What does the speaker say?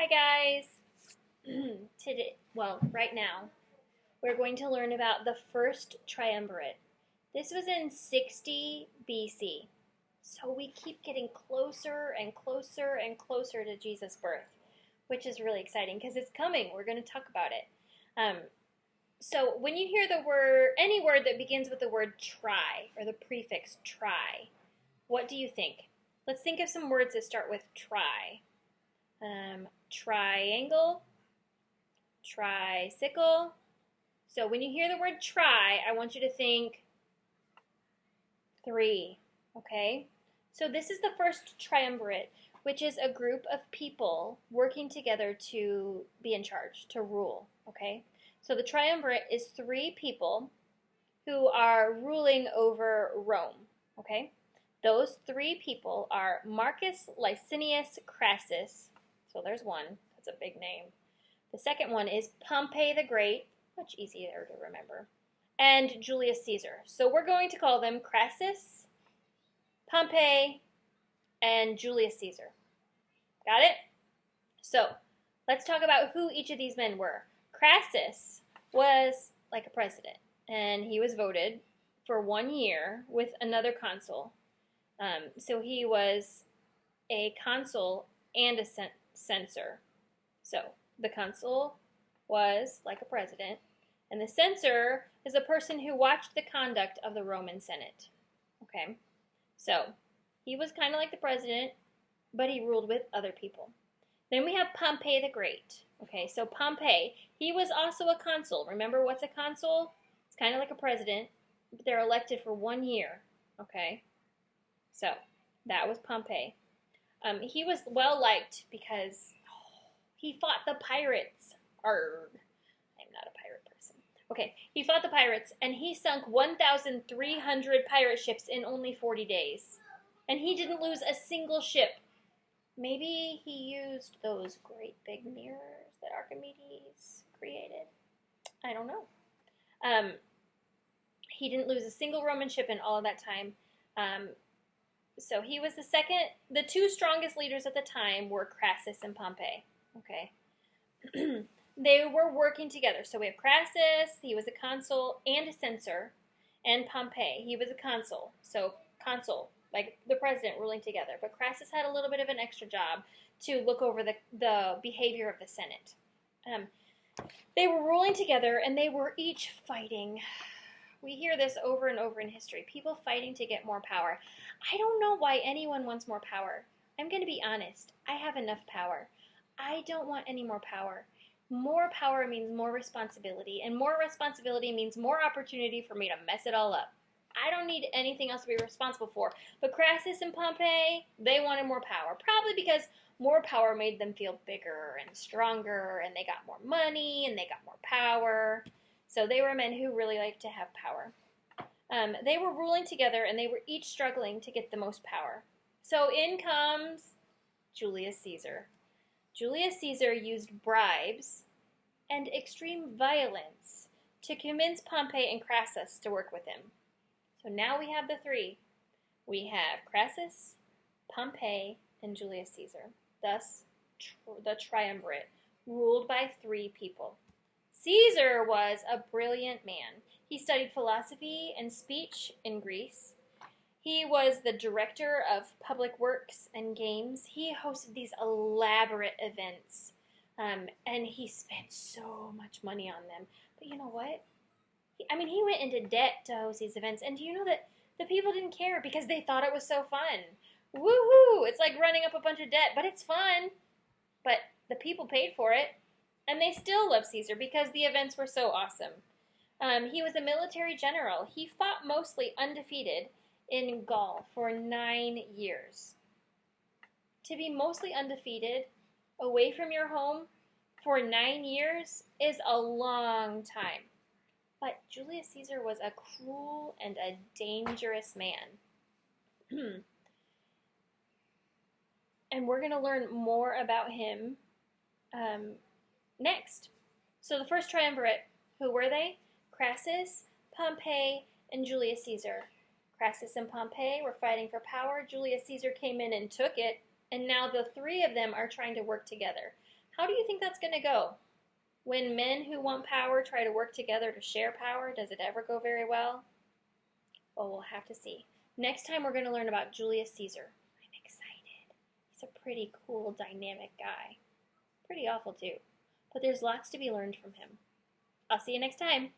Hi guys! Right now, we're going to learn about the first triumvirate. This was in 60 BC. So we keep getting closer and closer and closer to Jesus' birth, which is really exciting because it's coming. We're going to talk about it. So when you hear any word that begins with the word tri or the prefix tri, what do you think? Let's think of some words that start with tri. Triangle, tricycle. So when you hear the word tri, I want you to think 3, okay? So this is the first triumvirate, which is a group of people working together to be in charge, to rule, okay? So the triumvirate is 3 people who are ruling over Rome, okay? Those 3 people are Marcus Licinius Crassus. So there's one. That's a big name. The second one is Pompey the Great, much easier to remember, and Julius Caesar. So we're going to call them Crassus, Pompey, and Julius Caesar. Got it? So let's talk about who each of these men were. Crassus was like a president, and he was voted for 1 year with another consul. So he was a consul and a censor. So the consul was like a president, and the censor is a person who watched the conduct of the Roman Senate. Okay, so he was kind of like the president, but he ruled with other people. Then we have Pompey the Great. Okay, so Pompey, he was also a consul. Remember, what's a consul? It's kind of like a president, but they're elected for 1 year. Okay, so that was Pompey. He was well liked because he fought the pirates. Arrgh. I'm not a pirate person. Okay, he fought the pirates, and he sunk 1,300 pirate ships in only 40 days. And he didn't lose a single ship. Maybe he used those great big mirrors that Archimedes created. I don't know. He didn't lose a single Roman ship in all of that time. So he was the 2 strongest leaders at the time were Crassus and Pompey. Okay. They were working together. So we have Crassus, he was a consul and a censor, and Pompey, he was a consul. So consul, like the president ruling together. But Crassus had a little bit of an extra job to look over the behavior of the Senate. They were ruling together, and they were each fighting. We hear this over and over in history. People fighting to get more power. I don't know why anyone wants more power. I'm going to be honest. I have enough power. I don't want any more power. More power means more responsibility, and more responsibility means more opportunity for me to mess it all up. I don't need anything else to be responsible for. But Crassus and Pompey, they wanted more power. Probably because more power made them feel bigger and stronger, and they got more money, and they got more power. So they were men who really liked to have power. They were ruling together, and they were each struggling to get the most power. So in comes Julius Caesar. Julius Caesar used bribes and extreme violence to convince Pompey and Crassus to work with him. So now we have the 3. We have Crassus, Pompey, and Julius Caesar. Thus, the triumvirate, ruled by 3 people. Caesar was a brilliant man. He studied philosophy and speech in Greece. He was the director of public works and games. He hosted these elaborate events, and he spent so much money on them. But you know what? He went into debt to host these events, and do you know that the people didn't care because they thought it was so fun? Woohoo! It's like running up a bunch of debt, but it's fun. But the people paid for it. And they still love Caesar because the events were so awesome. He was a military general. He fought mostly undefeated in Gaul for 9 years. To be mostly undefeated away from your home for 9 years is a long time. But Julius Caesar was a cruel and a dangerous man. And we're going to learn more about him next. So the first triumvirate, who were they? Crassus, Pompey, and Julius Caesar. Crassus and Pompey were fighting for power. Julius Caesar came in and took it, and now the 3 of them are trying to work together. How do you think that's going to go? When men who want power try to work together to share power, does it ever go very well? Well, we'll have to see. Next time we're going to learn about Julius Caesar. I'm excited. He's a pretty cool, dynamic guy. Pretty awful too. But there's lots to be learned from him. I'll see you next time.